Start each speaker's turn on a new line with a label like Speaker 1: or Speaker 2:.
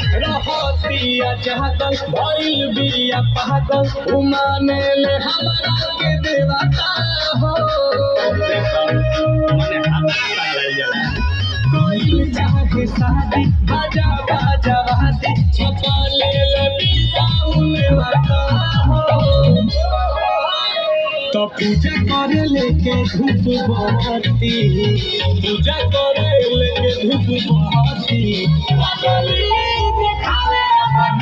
Speaker 1: रहतिया चाहतल भइल बिया पागल उमाने ले हमरा के देवता हो मने हमरा जाला कोई चाहे शादी बाजा बाजा बाती छपा ले बिया उले वाता हो तो पूजा करे लेके धूप बहती पूजा करे लेके धूप बहती पागली दिखावे अपन